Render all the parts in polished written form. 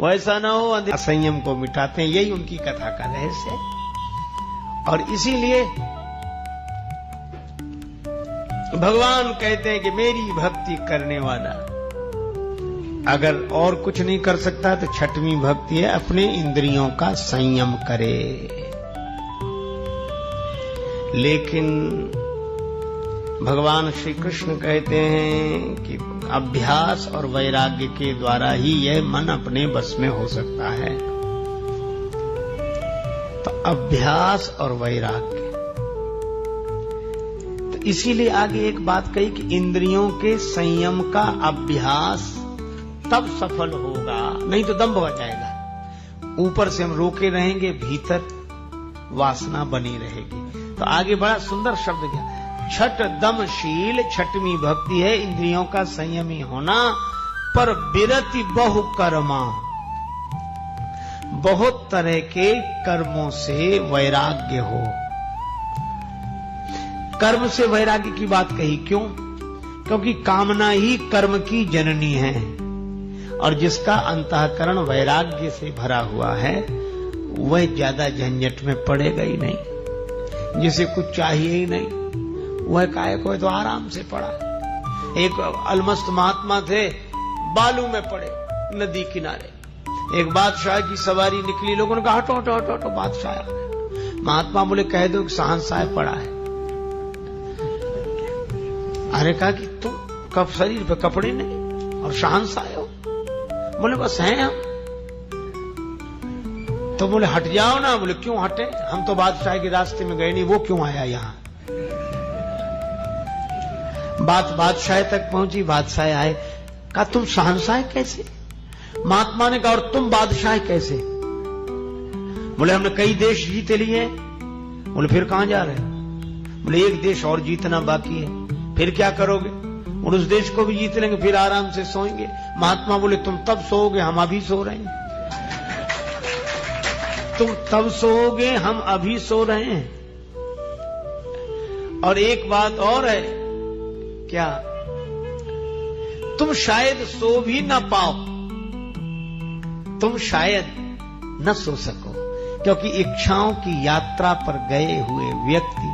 वैसा ना हो, असंयम को मिटाते हैं। यही उनकी कथा का रहस्य है। और इसीलिए भगवान कहते हैं कि मेरी भक्ति करने वाला अगर और कुछ नहीं कर सकता तो छठवीं भक्ति है अपने इंद्रियों का संयम करे। लेकिन भगवान श्री कृष्ण कहते हैं कि अभ्यास और वैराग्य के द्वारा ही यह मन अपने बस में हो सकता है। तो अभ्यास और वैराग्य, तो इसीलिए आगे एक बात कही कि इंद्रियों के संयम का अभ्यास तब सफल होगा, नहीं तो दंभ हो जाएगा। ऊपर से हम रोके रहेंगे, भीतर वासना बनी रहेगी। तो आगे बड़ा सुंदर शब्द किया, छठ दमशील, छठवीं भक्ति है इंद्रियों का संयमी होना। पर विरति बहु कर्मा, बहुत तरह के कर्मों से वैराग्य हो। कर्म से वैराग्य की बात कही, क्यों? क्योंकि कामना ही कर्म की जननी है, और जिसका अंतःकरण वैराग्य से भरा हुआ है वह ज्यादा झंझट में पड़ेगा ही नहीं। जिसे कुछ चाहिए ही नहीं वह काहे को तो आराम से पड़ा। एक अलमस्त महात्मा थे, बालू में पड़े नदी किनारे। एक बादशाह की सवारी निकली, लोगों ने कहा हटो हटो हटो हटो, बादशाह आ गए। महात्मा बोले कह दो कि शहंशाह पड़ा है। अरे कहा कि तुम कब शरीर पे कपड़े नहीं और शहंशाह हो? बोले बस हैं हम। तो बोले हट जाओ ना। बोले क्यों हटे, हम तो बादशाह के रास्ते में गए नहीं, वो क्यों आया यहां? बात बादशाह तक पहुंची, बादशाह आए, कहा तुम शहंशाह कैसे? महात्मा ने कहा और तुम बादशाह कैसे? बोले हमने कई देश जीत लिए। बोले फिर कहां जा रहे? बोले एक देश और जीतना बाकी है। फिर क्या करोगे? और उस देश को भी जीत लेंगे, फिर आराम से सोएंगे। महात्मा बोले तुम तब सोओगे, हम अभी सो रहे हैं। तुम तब सोओगे, हम अभी सो रहे हैं। और एक बात और है, क्या? तुम शायद सो भी ना पाओ, तुम शायद न सो सको, क्योंकि इच्छाओं की यात्रा पर गए हुए व्यक्ति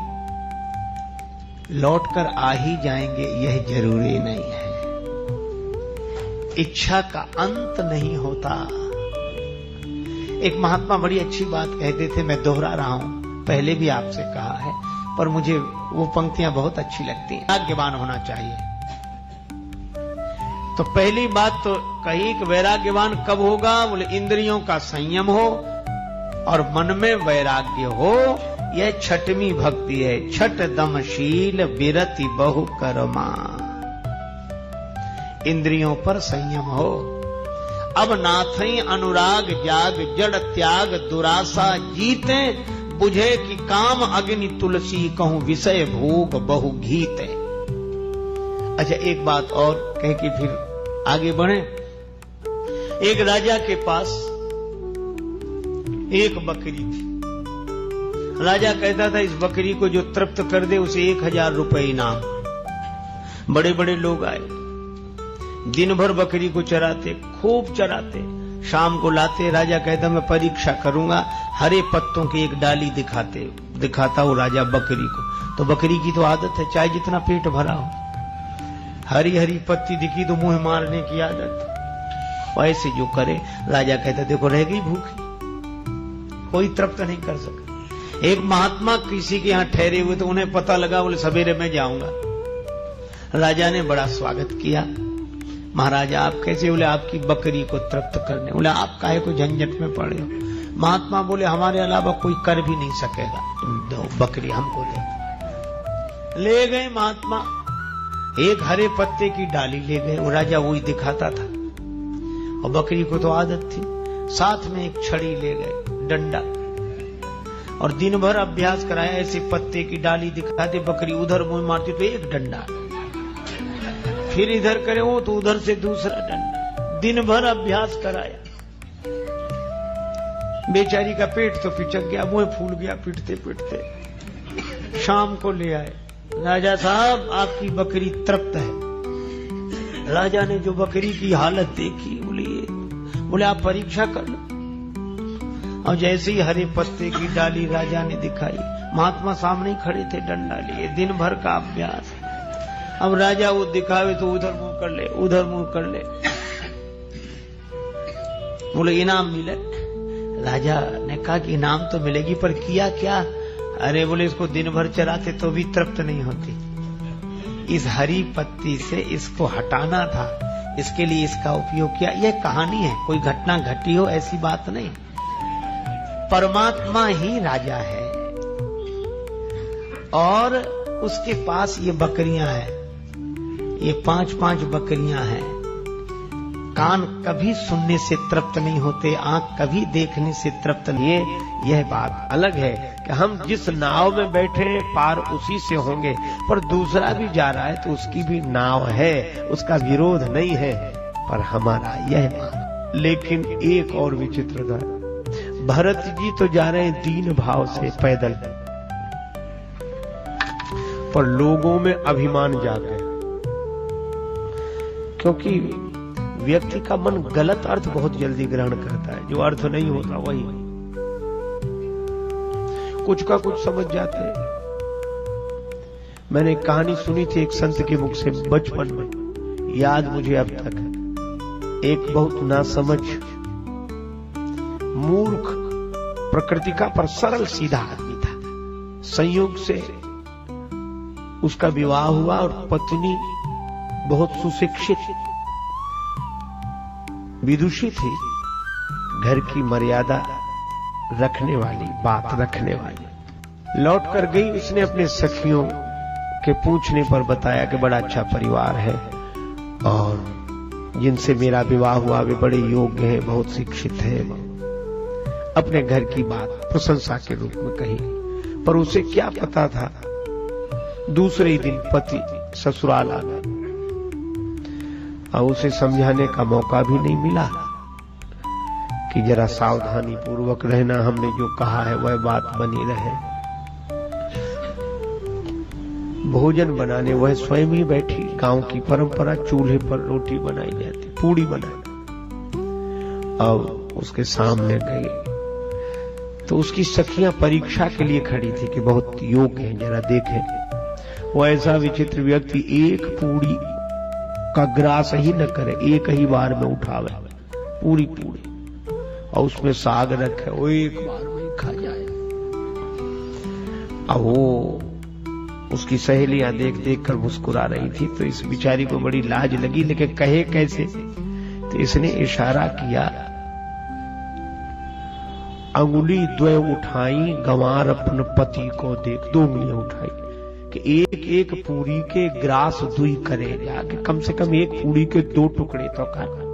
लौटकर आ ही जाएंगे, यह जरूरी नहीं है। इच्छा का अंत नहीं होता। एक महात्मा बड़ी अच्छी बात कहते थे, मैं दोहरा रहा हूं, पहले भी आपसे कहा है, पर मुझे वो पंक्तियां बहुत अच्छी लगती हैं। वैराग्यवान होना चाहिए। तो पहली बात तो कही कि वैराग्यवान कब होगा? बोले इंद्रियों का संयम हो और मन में वैराग्य हो। यह छठवीं भक्ति है। छठ दमशील विरति बहु कर्मा, इंद्रियों पर संयम हो। अब नाथई अनुराग जाग, जड़ त्याग दुरासा जीते, बुझे कि काम अग्नि तुलसी, कहूं विषय भोग बहु घीते। अच्छा एक बात और कह के फिर आगे बढ़े। एक राजा के पास एक बकरी थी। राजा कहता था इस बकरी को जो तृप्त कर दे उसे 1000 रुपए इनाम। बड़े बड़े लोग आए, दिन भर बकरी को चराते, खूब चराते, शाम को लाते। राजा कहता मैं परीक्षा करूंगा। हरे पत्तों की एक डाली दिखाता वो राजा बकरी को। तो बकरी की तो आदत है, चाहे जितना पेट भरा हो, हरी हरी पत्ती दिखी तो मुंह मारने की आदत। ऐसे जो करे, राजा कहता देखो रह गई भूखी, कोई तृप्त नहीं कर सका। एक महात्मा किसी के यहां ठहरे हुए, तो उन्हें पता लगा, बोले सवेरे मैं जाऊंगा। राजा ने बड़ा स्वागत किया। महाराज आप कैसे? बोले आपकी बकरी को तृप्त करने। बोले आप काहे को झंझट में पड़े हो? महात्मा बोले हमारे अलावा कोई कर भी नहीं सकेगा, तुम दो बकरी हमको ले गए। महात्मा एक हरे पत्ते की डाली ले गए। वो राजा वही दिखाता था, और बकरी को तो आदत थी। साथ में एक छड़ी ले गए, डंडा, और दिन भर अभ्यास कराया। ऐसे पत्ते की डाली दिखाते, बकरी उधर मुंह मारती तो एक डंडा, फिर इधर करे वो तो उधर से दूसरा डंडा। दिन भर अभ्यास कराया। बेचारी का पेट तो पिचक गया, मुंह फूल गया पिटते पिटते। शाम को ले आए, राजा साहब आपकी बकरी तृप्त है। राजा ने जो बकरी की हालत देखी, बोले आप परीक्षा कर लो। और जैसे ही हरे पत्ते की डाली राजा ने दिखाई, महात्मा सामने ही खड़े थे डंडा लिए, दिन भर का अभ्यास। अब राजा वो दिखावे तो उधर मुंह कर ले, उधर मुंह कर ले। बोले इनाम मिले। राजा ने कहा कि इनाम तो मिलेगी, पर किया क्या? अरे बोले इसको दिन भर चराते तो भी तृप्त नहीं होती। इस हरी पत्ती से इसको हटाना था, इसके लिए इसका उपयोग किया। यह कहानी है, कोई घटना घटी हो ऐसी बात नहीं। परमात्मा ही राजा है और उसके पास ये बकरियां हैं, ये 5-5 बकरियां हैं। कान कभी सुनने से तृप्त नहीं होते, आंख कभी देखने से तृप्त नहीं। यह बात अलग है कि हम जिस नाव में बैठे हैं पार उसी से होंगे, पर दूसरा भी जा रहा है तो उसकी भी नाव है, उसका विरोध नहीं है, पर हमारा यह मान। लेकिन एक और विचित्र था, भरत जी तो जा रहे हैं दीन भाव से पैदल, पर लोगों में अभिमान जाग गया, क्योंकि व्यक्ति का मन गलत अर्थ बहुत जल्दी ग्रहण करता है, जो अर्थ नहीं होता वही कुछ का कुछ समझ जाते हैं। मैंने एक कहानी सुनी थी एक संत के मुख से बचपन में, याद मुझे अब तक है। एक बहुत नासमझ मूर्ख प्रकृति का पर सरल सीधा आदमी था। संयोग से उसका विवाह हुआ और पत्नी बहुत सुशिक्षित विदुषी थी, घर की मर्यादा रखने वाली, बात रखने वाली। लौट कर गई, उसने अपने सखियों के पूछने पर बताया कि बड़ा अच्छा परिवार है और जिनसे मेरा विवाह हुआ वे बड़े योग्य हैं, बहुत शिक्षित हैं। अपने घर की बात प्रशंसा के रूप में कही, पर उसे क्या पता था दूसरे ही दिन पति ससुराल आ गए और उसे समझाने का मौका भी नहीं मिला कि जरा सावधानी पूर्वक रहना, हमने जो कहा है वह बात बनी रहे। भोजन बनाने वह स्वयं ही बैठी। गांव की परंपरा, चूल्हे पर रोटी बनाई जाती, पूड़ी बनाना। अब उसके सामने गई तो उसकी सखियां परीक्षा के लिए खड़ी थी कि बहुत योग्य है, जरा देखें। वो ऐसा विचित्र व्यक्ति एक पूड़ी का ग्रास ही न करे, एक ही बार में उठावे पूरी और उसमें साग रखे, वो एक बार में खा जाए। अब वो उसकी सहेलियां देख देख कर मुस्कुरा रही थी, तो इस बिचारी को बड़ी लाज लगी, लेकिन कहे कैसे? तो इसने इशारा किया, अंगुली द्वय उठाई गंवार अपन पति को देख। 2 उंगलियां उठाई कि एक एक पूरी के ग्रास दुई करे, जाके कम से कम एक पूरी के 2 टुकड़े तो कर।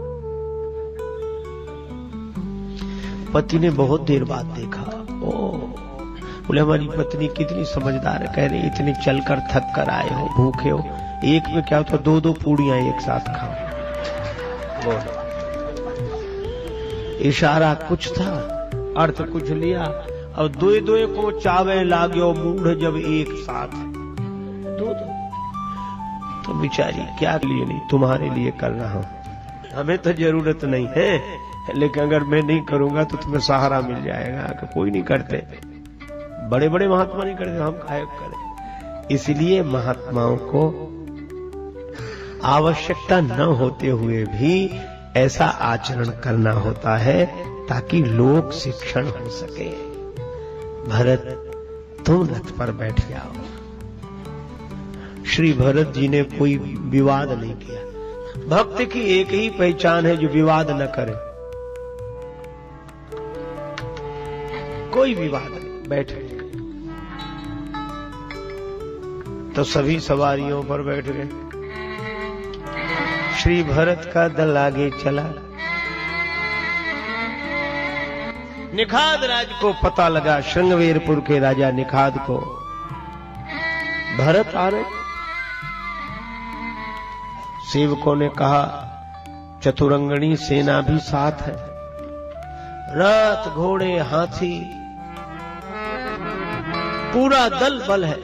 पति ने बहुत देर बाद देखा, ओ बोले हमारी पत्नी कितनी समझदार है। कह रहे इतने चलकर थक कर आए हो, भूखे हो, एक में क्या होता 2-2 पूड़ियां एक साथ खाओ। इशारा कुछ था, अर्थ कुछ लिया। और 2-2 को चावे लाग्यो मूढ़ जब एक साथ 2-2। तो बेचारी क्या लिए नहीं, तुम्हारे लिए कर रहा हूं, हमें तो जरूरत नहीं है, लेकिन अगर मैं नहीं करूंगा तो तुम्हें सहारा मिल जाएगा। कि कोई नहीं करते, बड़े बड़े महात्मा नहीं करते, हम काहे करें। इसलिए महात्माओं को आवश्यकता न होते हुए भी ऐसा आचरण करना होता है ताकि लोक शिक्षण हो सके। भरत तुम रथ पर बैठ जाओ। श्री भरत जी ने कोई विवाद नहीं किया। भक्त की एक ही पहचान है जो विवाद न करे, कोई विवाद नहीं, बैठ गए। तो सभी सवारियों पर बैठ गए। श्री भरत का दल आगे चला। निखाद राज को पता लगा, श्रृंगवेरपुर के राजा निखाद को, भरत आ रहे। सेवकों ने कहा चतुरंगणी सेना भी साथ है, रथ घोड़े हाथी पूरा दल बल है।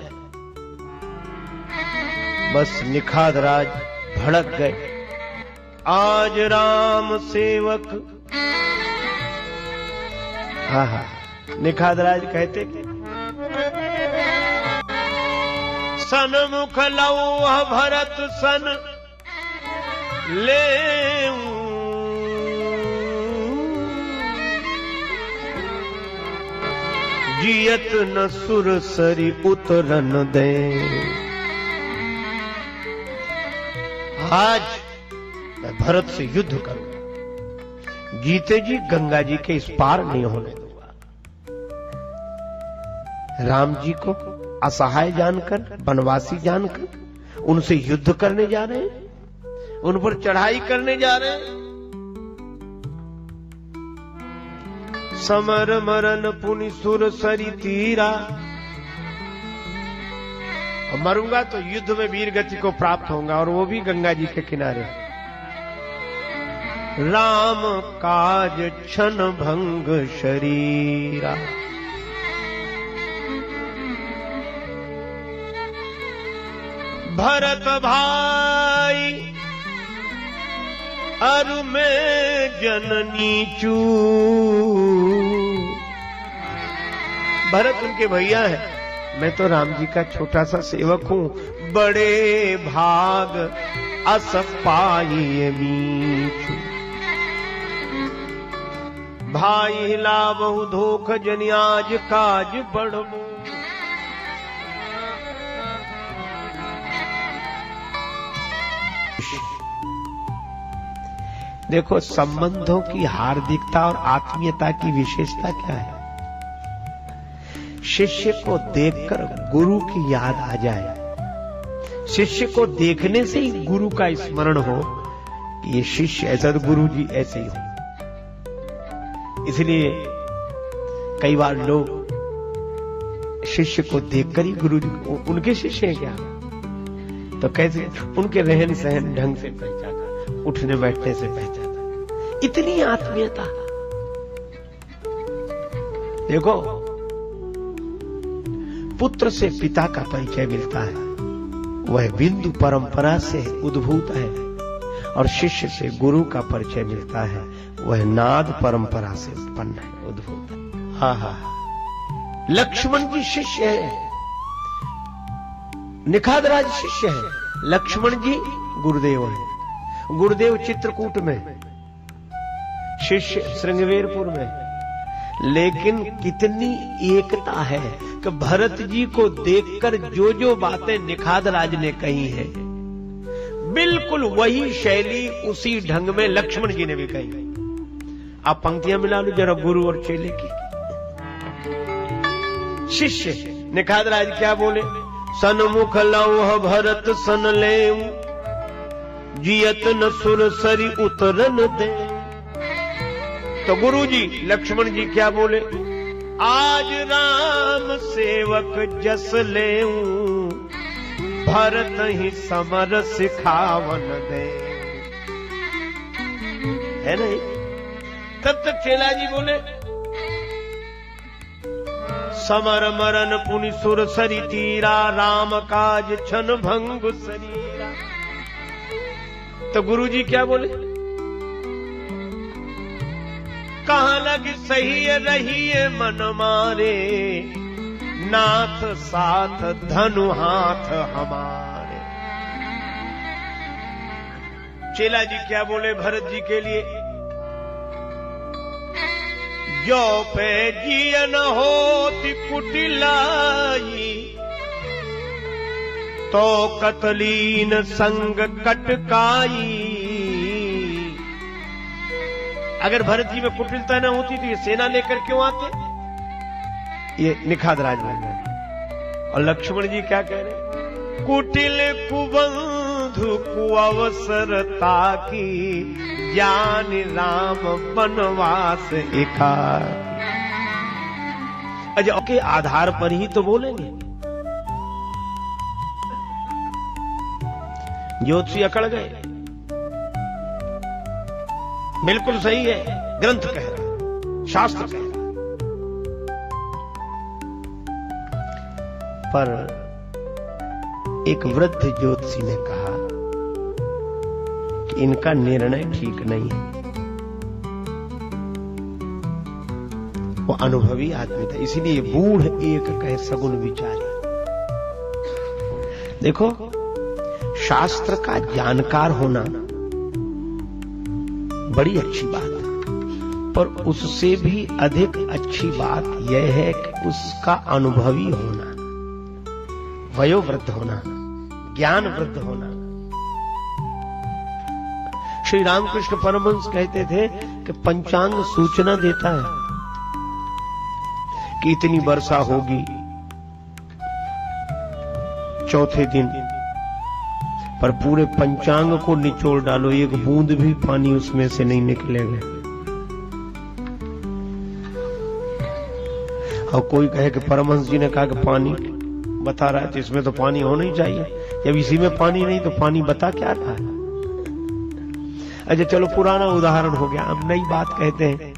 बस निखाद राज भड़क गए। आज राम सेवक हाँ हाँ, निखादराज कहते कि सनमुख लौह भरत सन ले जियत न सुरसरी उतरन दे। आज मैं भरत से युद्ध करूंगा, जीते जी गंगा जी के इस पार नहीं होने दूंगा। राम जी को असहाय जानकर, वनवासी जानकर उनसे युद्ध करने जा रहे हैं, उन पर चढ़ाई करने जा रहे हैं। समर मरन पुनि सुर सरी तीरा, और मरूंगा तो युद्ध में वीर गति को प्राप्त होगा, और वो भी गंगा जी के किनारे। राम काज क्षण भंग शरीरा, भरत भाई अरु में जननी चू। भरत उनके भैया है, मैं तो राम जी का छोटा सा सेवक हूं। बड़े भाग अस पाई मीचू, भाई लाबहु धोख जनि आज काज बढ़मू। देखो, संबंधों की हार्दिकता और आत्मीयता की विशेषता क्या है? शिष्य को देखकर गुरु की याद आ जाए, शिष्य को देखने से ही गुरु का स्मरण हो कि ये शिष्य ऐसा, तो गुरु जी ऐसे ही हो। इसलिए कई बार लोग शिष्य को देखकर ही गुरु जी, उनके शिष्य हैं क्या, तो कैसे उनके रहन सहन ढंग से पहचाना, उठने बैठने से पहचाना, इतनी आत्मीयता। देखो, पुत्र से पिता का परिचय मिलता है, वह बिंदु परंपरा से उद्भूत है, और शिष्य से गुरु का परिचय मिलता है, वह नाद परंपरा से उत्पन्न है, उद्भूत है। हाँ हाँ, लक्ष्मण जी शिष्य है, निखादराज शिष्य है, लक्ष्मण जी गुरुदेव है। गुरुदेव चित्रकूट में, शिष्य श्रृंगवेरपुर में। लेकिन कितनी एकता है कि भरत जी को देखकर जो जो बातें निखादराज ने कही हैं, बिल्कुल वही शैली उसी ढंग में लक्ष्मण जी ने भी कही। आप पंक्तियां मिला लो जरा गुरु और चेले की। शिष्य निखादराज क्या बोले? सनमुख लौह भरत सन ले, जियत न सुर सरी उतरन दे। तो गुरु जी लक्ष्मण जी क्या बोले? आज राम सेवक जस लेऊं, भरत ही समर सिखावन दे। है नहीं? तब तक चेला जी बोले, समर मरन पुनि सुर सरी तीरा, राम काज छन भंग शरीरा। तो गुरु जी क्या बोले? कहाँ लग सही रही मन मारे, नाथ साथ धनु हाथ हमारे। चेला जी क्या बोले भरत जी के लिए? जो पे जियन होती कुटिलाई, तो कतलीन संग कटकाई। अगर भरत जी में कुटिलता न होती तो ये सेना लेकर क्यों आते? ये निखादराज बोल रहे। और लक्ष्मण जी क्या कह रहे? कुटिल कुबंधु कुअवसर ताकी, जान राम वनवास एकाकी। अच्छा, के आधार पर ही तो बोलेंगे। ज्योतिषी अकड़ गए, बिल्कुल सही है, ग्रंथ कह रहा, शास्त्र कह रहा। पर एक वृद्ध ज्योतिषी ने कहा कि इनका निर्णय ठीक नहीं है। वो अनुभवी आदमी था। इसीलिए बूढ़ एक कहे सगुन विचारी। देखो, शास्त्र का जानकार होना बड़ी अच्छी बात है, पर उससे भी अधिक अच्छी बात यह है कि उसका अनुभवी होना, वयोवृद्ध होना, ज्ञान वृद्ध होना। श्री रामकृष्ण परमहंस कहते थे कि पंचांग सूचना देता है कि इतनी वर्षा होगी चौथे दिन, पर पूरे पंचांग को निचोड़ डालो, एक बूंद भी पानी उसमें से नहीं निकलेगा। और कोई कहे कि परमहंस जी ने कहा कि पानी बता रहा है तो इसमें तो पानी होना ही चाहिए, जब इसी में पानी नहीं तो पानी बता क्या रहा है। अच्छा चलो, पुराना उदाहरण हो गया, हम नई बात कहते हैं।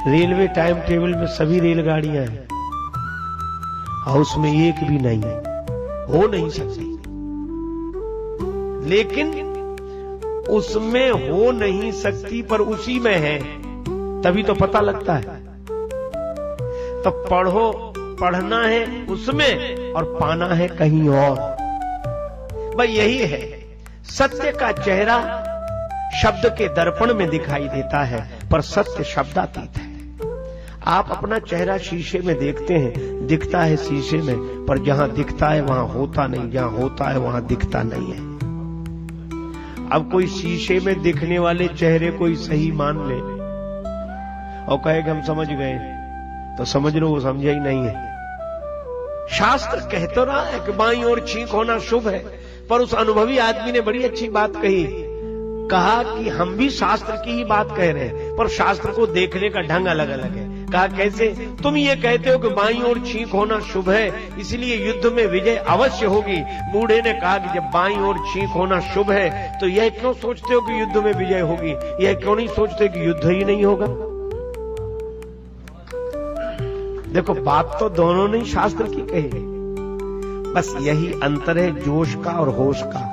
रेलवे टाइम टेबल में सभी रेलगाड़ियां हैं और उसमें एक भी नहीं है, हो नहीं सकती। लेकिन उसमें हो नहीं सकती पर उसी में है, तभी तो पता लगता है। तो पढ़ना है उसमें और पाना है कहीं और। भाई यही है, सत्य का चेहरा शब्द के दर्पण में दिखाई देता है, पर सत्य शब्दातीत है। आप अपना चेहरा शीशे में देखते हैं, दिखता है शीशे में, पर जहां दिखता है वहां होता नहीं, जहां होता है वहां दिखता नहीं है। अब कोई शीशे में दिखने वाले चेहरे को ही सही मान ले और कहे कि हम समझ गए, तो समझ लो वो समझा ही नहीं है। शास्त्र कह तो रहा है कि बाईं ओर छींक होना शुभ है, पर उस अनुभवी आदमी ने बड़ी अच्छी बात कही, कहा कि हम भी शास्त्र की ही बात कह रहे हैं, पर शास्त्र को देखने का ढंग अलग अलग है। कहा कैसे? तुम ये कहते हो कि बाईं ओर छींक होना शुभ है, इसलिए युद्ध में विजय अवश्य होगी। बूढ़े ने कहा कि जब बाईं ओर छींक होना शुभ है, तो यह क्यों सोचते हो कि युद्ध में विजय होगी? यह क्यों नहीं सोचते कि युद्ध ही नहीं होगा? देखो, बात तो दोनों ने शास्त्र की कही, बस यही अंतर है जोश का और होश का।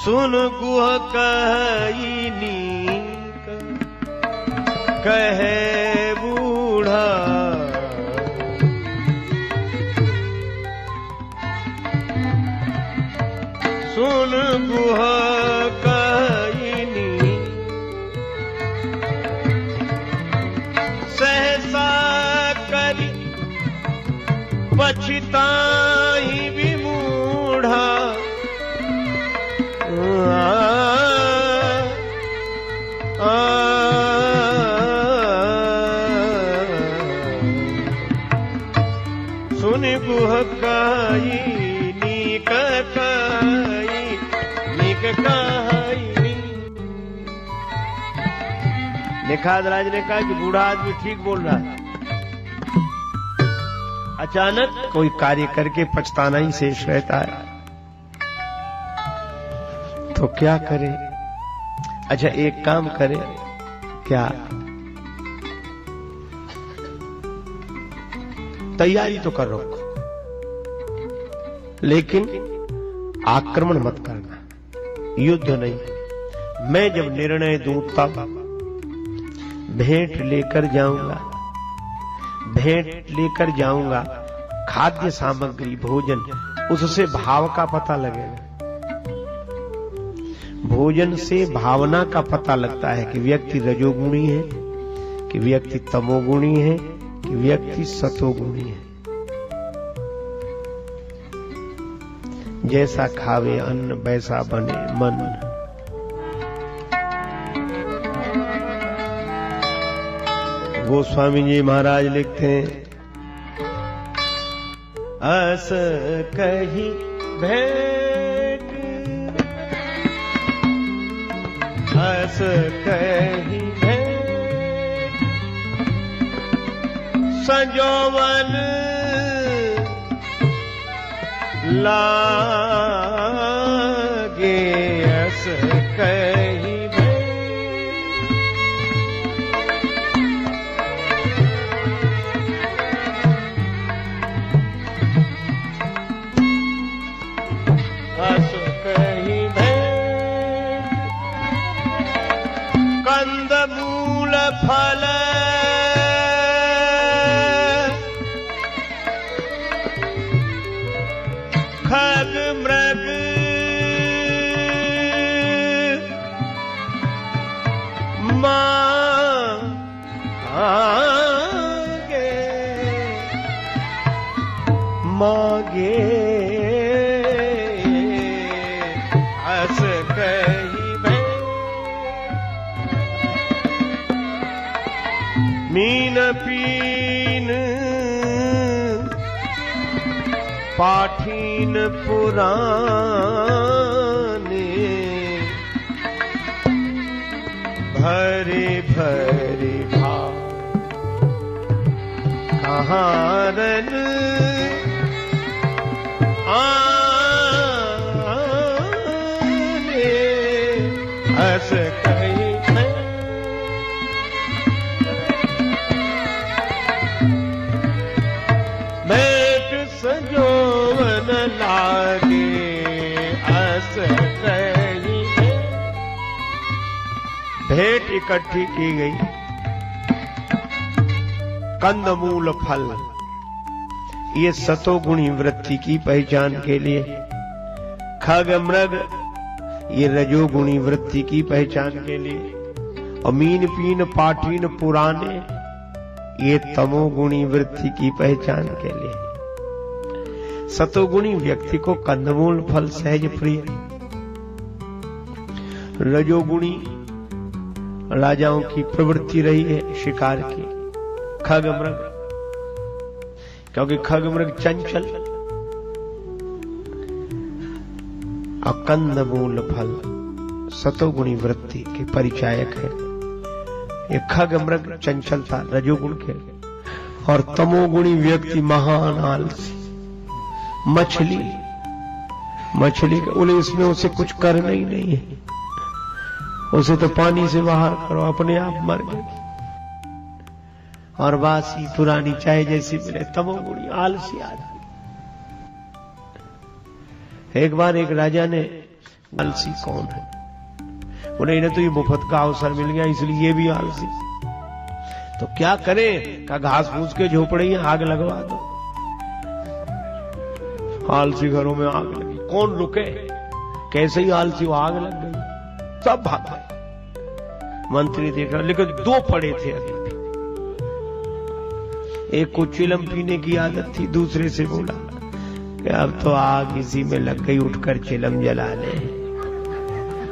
सुन गुह कही कहे बूढ़ा, सुन गुह कही सहसा करी पछताई विमूढ़ा। सुन गुह काई नीक काई नीक काई। निखात राज ने कहा कि बूढ़ा आदमी ठीक बोल रहा है, अचानक कोई कार्य करके पछताना ही शेष रहता है, तो क्या करे? अच्छा एक काम करे, क्या? तैयारी तो कर रखो, लेकिन आक्रमण मत करना, युद्ध नहीं। मैं जब निर्णय दूं तब भेंट लेकर जाऊंगा, भेंट लेकर जाऊंगा, खाद्य सामग्री भोजन, उससे भाव का पता लगेगा। भोजन से भावना का पता लगता है कि व्यक्ति रजोगुणी है, कि व्यक्ति तमोगुणी है, कि व्यक्ति सतोगुणी है। जैसा खावे अन्न वैसा बने मन। गोस्वामी जी महाराज लिखते हैं, अस कही भेंट, अस कही भेंट, संजोवन लागे, अस कही कंद मूल फल खग मृग मागे अस कही मीन पीन पाठीन पुराने भरे भरे भाव कहारन आने हस कहीं बैठ संजोवन लागे हस कहीं भेंट इकट्ठी की गई कंदमूल फल ये सतोगुणी वृत्ति की पहचान के लिए, खग मृग ये रजोगुणी वृत्ति की पहचान के लिए, और मीन पीन पाठीन पुराने ये तमोगुणी वृत्ति की पहचान के लिए। सतोगुणी व्यक्ति को कंदमूल फल सहज प्रिय, रजोगुणी राजाओं की प्रवृत्ति रही है शिकार की, खग मृग क्योंकि खग मृग चंचल, और कंदमूल फल सतोगुणी वृत्ति के परिचायक है। ये खग मृग चंचलता रजोगुण के, और तमोगुणी व्यक्ति महान आलसी, मछली के बोले इसमें उसे कुछ करना ही नहीं है, उसे तो पानी से बाहर करो अपने आप मर गए, और बासी पुरानी चाय जैसी मिले, तमोगुणी आलसी आदमी। एक बार एक राजा ने, आलसी कौन है, बोले इन्हें तो ये मुफ्त का अवसर मिल गया इसलिए ये भी आलसी, तो क्या करें, का घास फूस के झोपड़े ही आग लगवा दो। आलसी घरों में आग लगी, कौन रुके, कैसे ही आलसी वो आग लग गई, सब भाग गए। मंत्री देख रहा, लेकिन दो पड़े थे अभी, एक को चिलम पीने की आदत थी, दूसरे से बोला कि अब तो आग इसी में लग गई, उठकर चिलम जला ले,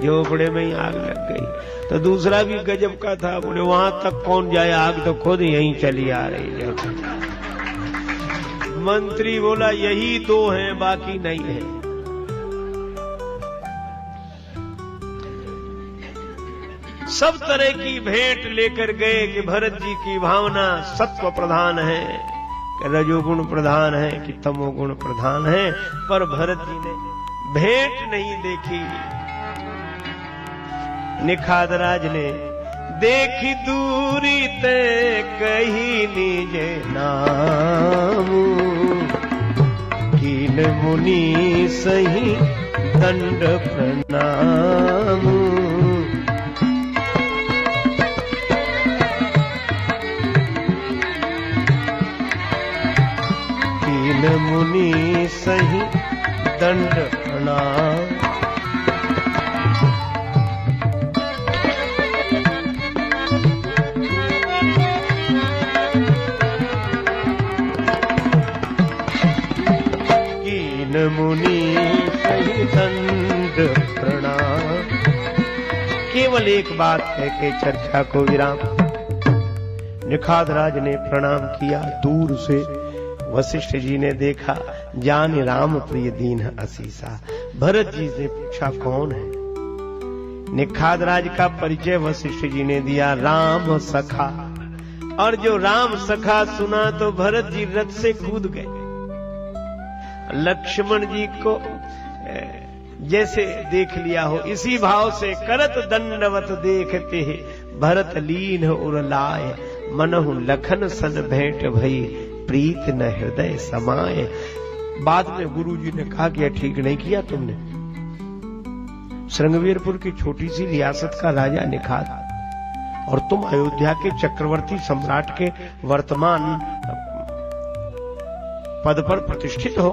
झोपड़े में ही आग लग गई। तो दूसरा भी गजब का था, बोले वहां तक कौन जाए, आग तो खुद यहीं चली आ रही है। मंत्री बोला यही दो हैं, बाकी नहीं है। सब तरह की भेंट लेकर गए कि भरत जी की भावना सत्व प्रधान है, कि रजोगुण प्रधान है, कि तमोगुण प्रधान है, पर भरत जी ने भेंट नहीं देखी। निखादराज ने देखी दूरी ते कही निज नाम, कीन मुनि सही दंड प्रणाम। मुनि सही दंड प्रणाम। कीन मुनि सही दंड प्रणाम। केवल एक बात है कि चर्चा को विराम। निखादराज ने प्रणाम किया, दूर से वशिष्ठ जी ने देखा, जान राम प्रिय दीन असीसा। भरत जी ने पूछा कौन है? निखादराज का परिचय वशिष्ठ जी ने दिया, राम सखा। और जो राम सखा सुना तो भरत जी रथ से कूद गए। लक्ष्मण जी को जैसे देख लिया हो, इसी भाव से करत दंडवत देखते भरत लीन उर लाए। मनहु लखन सन भेंट भई, प्रीत न हृदय समाए। बाद में गुरुजी ने कहा कि ठीक नहीं किया तुमने। श्रृंगवीरपुर की छोटी सी रियासत का राजा निखाद और तुम अयोध्या के चक्रवर्ती सम्राट के वर्तमान पद पर प्रतिष्ठित हो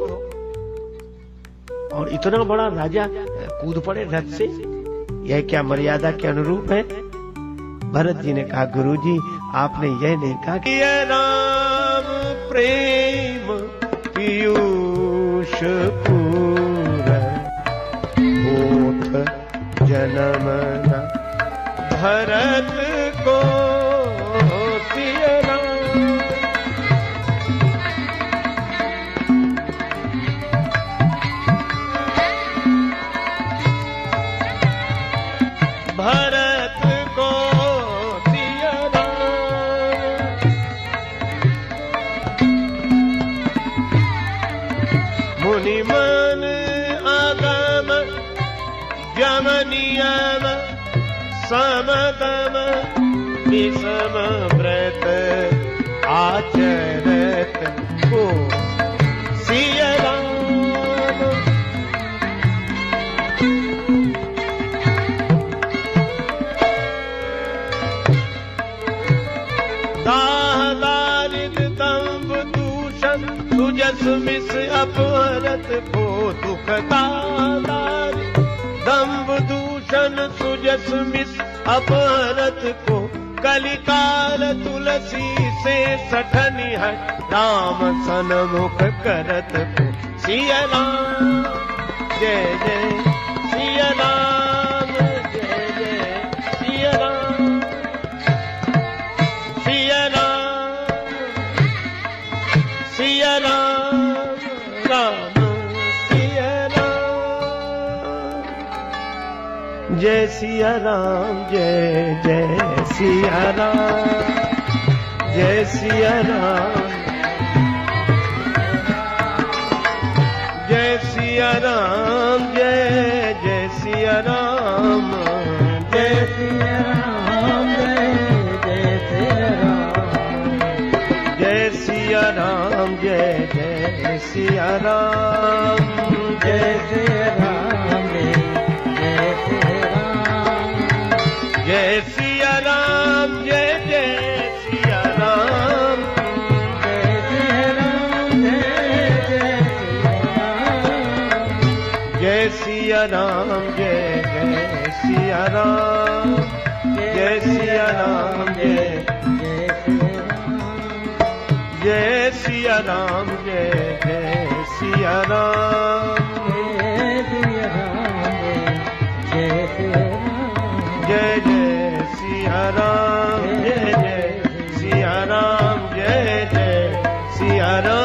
और इतना बड़ा राजा कूद पड़े रथ से, यह क्या मर्यादा के अनुरूप है? भरत जी ने कहा, गुरुजी आपने यह नहीं कहा कि ये राम प्रेम पीयूष पूर होत जन्म न भरत को सिय राम। भरत को सिय राम। मुनि मन आगम यम नियम समदम विषम व्रत आचरत को सिय राम। दाह दारिद दंभ दूषण सुजस मिस अपहरत को दुख। दारिद दंभ दूषण सुजस मिस अपहरत को कलिकाल तुलसी से सठनि है राम सन्मुख करत को सिय राम। जय जय सिय राम, जय जय सिय राम। सिय राम सिय राम राम सिय राम। जय सिया राम, जय जय सिया राम, जय सिया राम। जय सिया राम, जय जय सिया राम, जय सिया राम, जय जय सिया राम। जय सिया राम, जय जय सिया राम, जय सिया राम, जय सिया राम। जय सिया राम, जय जय सिया राम, जय सिया राम, जय जय सिया राम। जय सिया राम, जय जय सिया राम, जय जय सिया राम। जय जय सिया राम, जय जय सिया राम, जय जय सिया राम।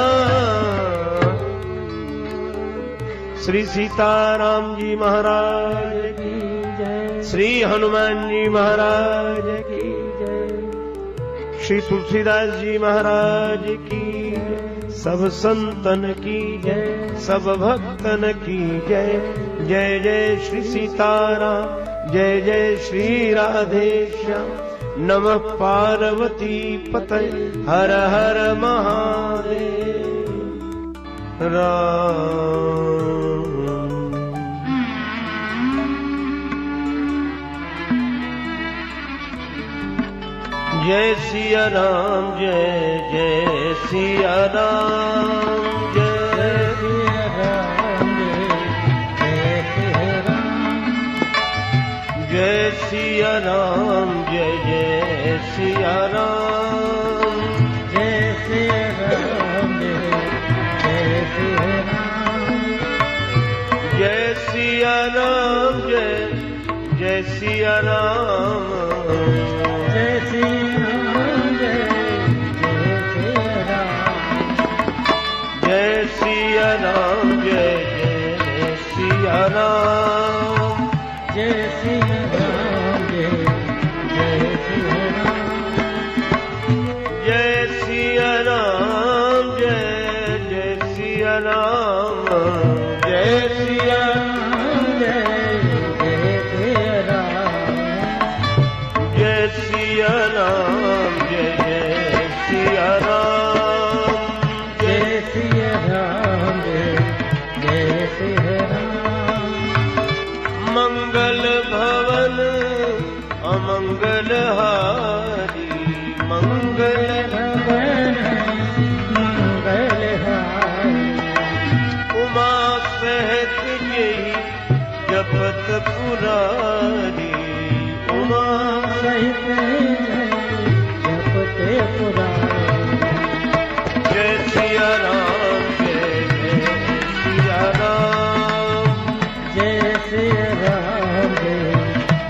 श्री सीताराम जी महाराज की जय। श्री हनुमान जी महाराज की जय। श्री तुलसीदास जी महाराज की जय। सब संतन की जय, सब भक्तन की जय। जय जय श्री सीताराम, जय जय श्री राधेश्याम। नमः पार्वती पतये, हर हर महादेव। राम जय सिया राम, जय जय सिया राम, जय सिया राम, जय सिया राम। जय सिया राम, जय जय सिया राम, जय सिया राम, जय सिया राम। जय सिया राम, जय जय सिया राम, जय सिया राम, जय सिया राम। जय जय सिया राम, जय सिया राम, जय सिया राम। जय सिया राम, जय जय सिया राम, जय सिया राम, जय जय सिया राम। जय सिया राम, जय जय सिया राम, जय सिया राम, जय सिया राम। मंगल भवन अमंगल मंगलहारी मंगल उमा सहित यही जपत पुरारी उमा सहित जपते पुरारी जय सिया राम जय सिया राम जय सिया राम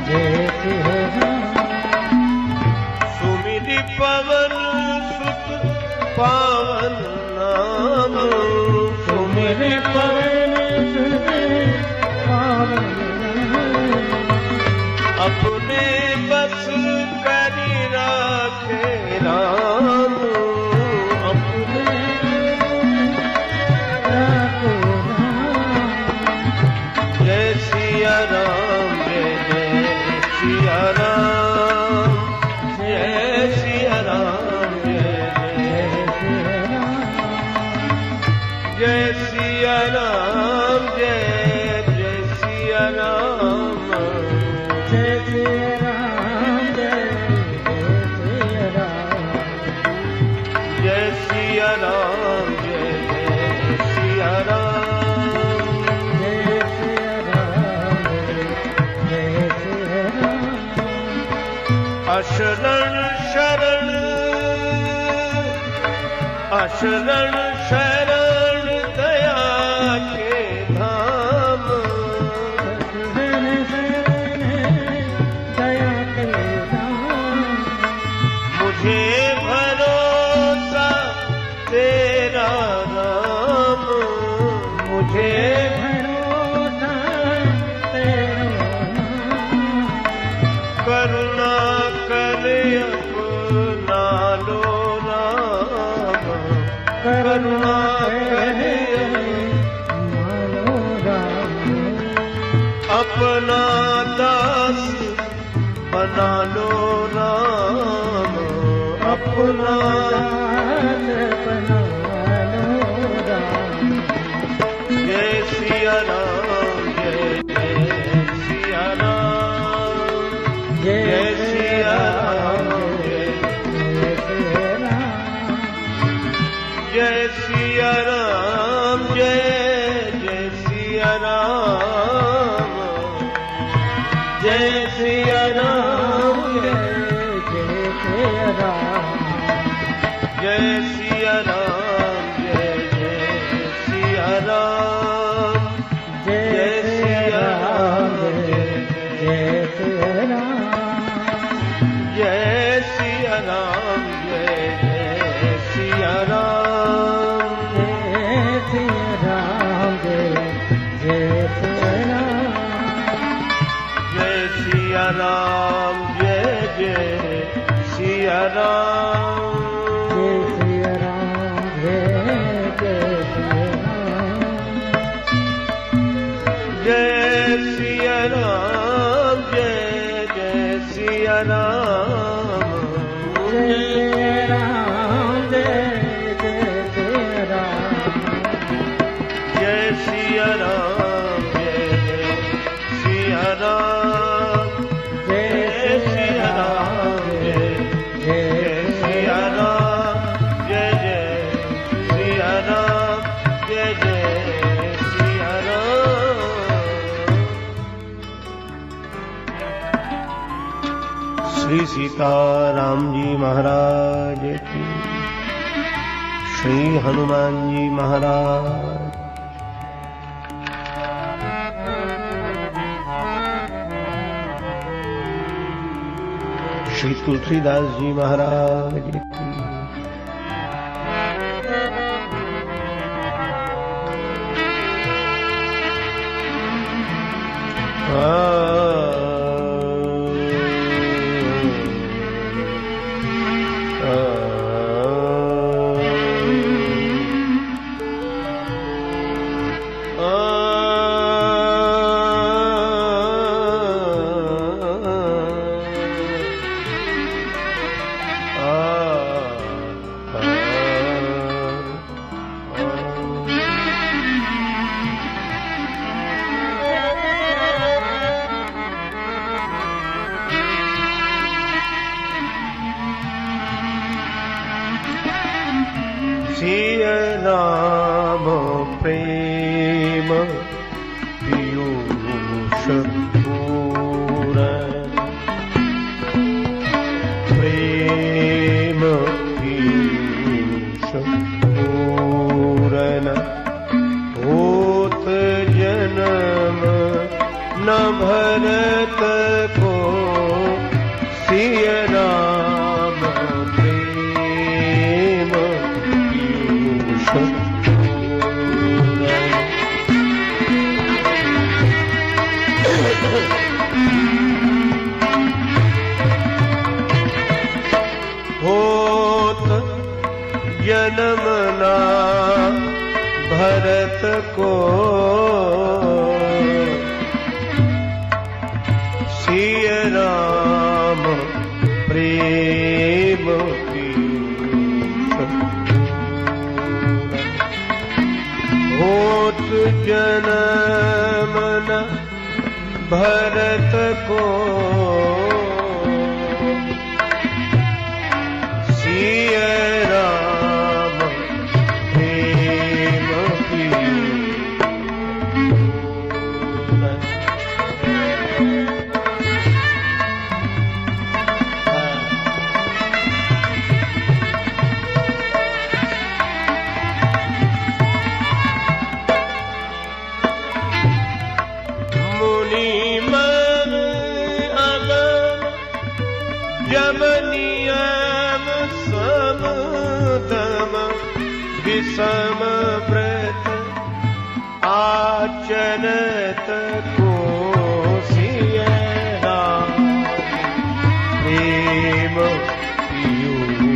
जय सिया राम सुमिरि पवन सुत पावन नाम सुमिरि पवन सुत पावन अपने बस करि राखे राम अपने राखो राम जय सिया राम जय सिया राम जय सिया राम जय सिया राम जय सिया राम जय सिया राम जय सिया राम जय सिया राम जय सिया राम जय सिया राम अशरण शरण अशरण शरण दया के धाम शरण शरण दया के धाम मुझे भरोसा तेरा राम मुझे भरोसा तेरा नाम करुणा कर अपना लो राम करुणा कर मानो राम अपना दास बना लो राम अपना दास बना लो राम जय सिया राम जय सिया राम जय सिया राम जय सिया राम जय सिया राम जय सिया राम जय सिया राम जय सिया राम जय सिया राम जय सिया राम जय सिया राम जय सिया राम जय सिया राम जय सिया राम जय सिया राम जय सिया राम जय सिया राम जय सिया राम जय सिया राम जय राम सिया राम जय सिया राम सिया राम जय सिया राम जय सिया राम जय सिया राम जय सिया राम श्री सीताराम जी महाराज की श्री हनुमान जी महाराज श्री तुलसीदास जी महाराज की आ सिय राम प्रेम पीयूष पूरन, प्रेम पीयूष पूरन, होत जन्म न भरत को, सिय राम प्रेम पीयूष पूरन। होत जन्म ना भरत को, सिय राम प्रेम पीयूष पूरन। होत जन्म न भरत को, सिय राम प्रेम पीयूष पूरन। मुनि मन अगम जब नियम समतम, विषम व्रत आचरत को, सिय राम प्रेम पीयूष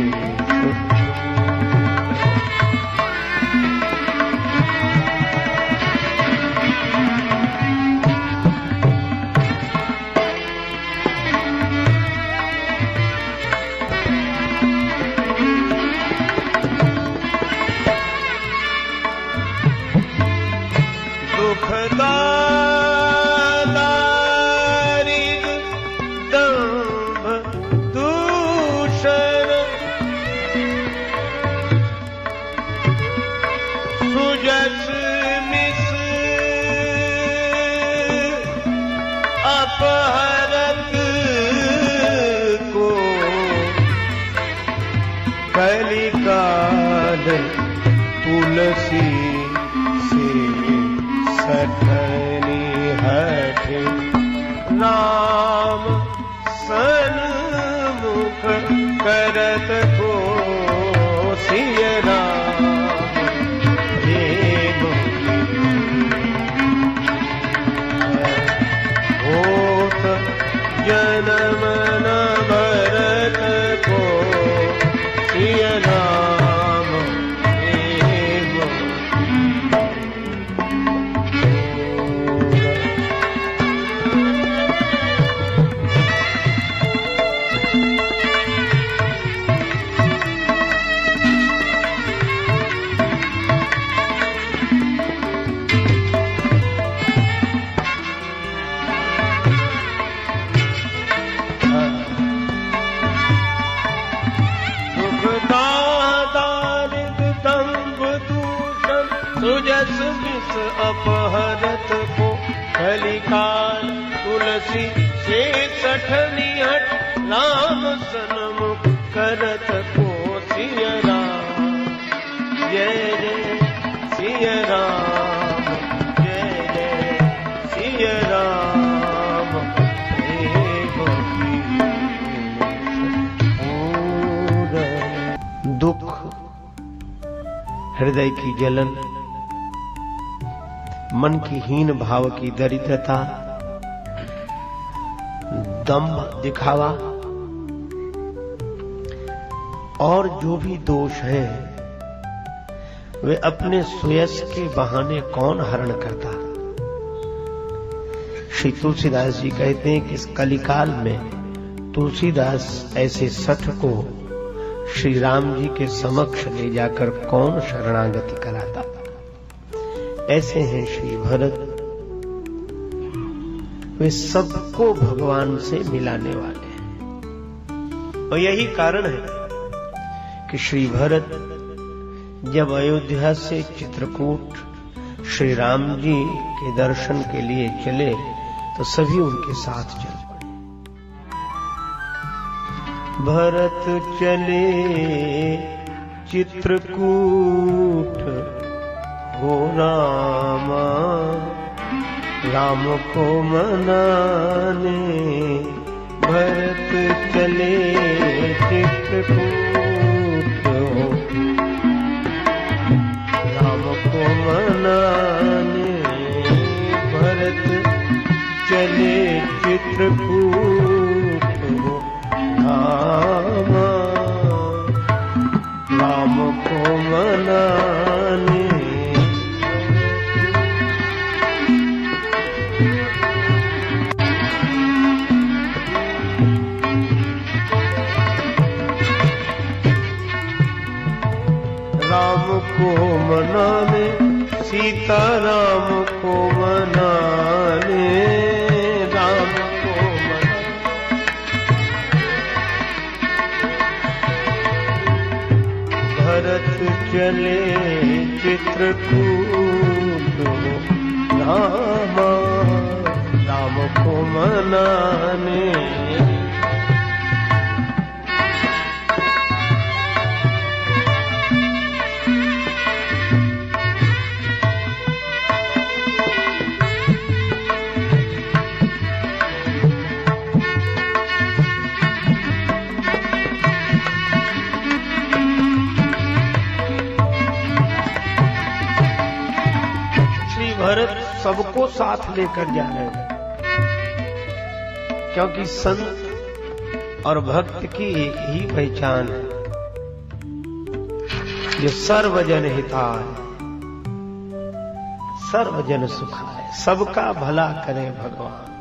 दुखदारिद दंभ दूषण, सुजस मिस अपहरत को, कलिकाल तुलसी से सठनी हठ, नाम सन्मुख करत को, सिय राम प्रेम होत जन्म न भरत को, सिय राम प्रेम सुजस मिस अपहरत को, कलिकाल तुलसी से सठनी हट, राम सन्मुख करत को, सिय राम जय जय सिय राम जय जय सिय राम प्रेम पीयूष पूरन। दुख, हृदय की जलन, मन की हीन भाव की दरिद्रता, दंभ दिखावा और जो भी दोष हैं वे अपने सुयश के बहाने कौन हरण करता। श्री तुलसीदास जी कहते हैं कि इस कलिकाल में तुलसीदास ऐसे सठ को श्री राम जी के समक्ष ले जाकर कौन शरणागति कराता। ऐसे हैं श्री भरत, वे सबको भगवान से मिलाने वाले हैं। और यही कारण है कि श्री भरत जब अयोध्या से चित्रकूट श्री राम जी के दर्शन के लिए चले तो सभी उनके साथ चल पड़े। भरत चले चित्रकूट हो रामा, राम को मनाने। भरत चले चित्रकूट हो राम को मनाने। भरत चले चित्रकूट हो रामा, राम को मनाने। राम को मनाने, सीता राम को मनाने। राम को मनाने, भरत चले चित्रकूट रामा, राम को मनाने। भरत सबको साथ लेकर जा रहे हैं, क्योंकि संत और भक्त की एक ही पहचान है, जो सर्वजन हिताय सर्वजन सुखाय, सबका भला करे भगवान।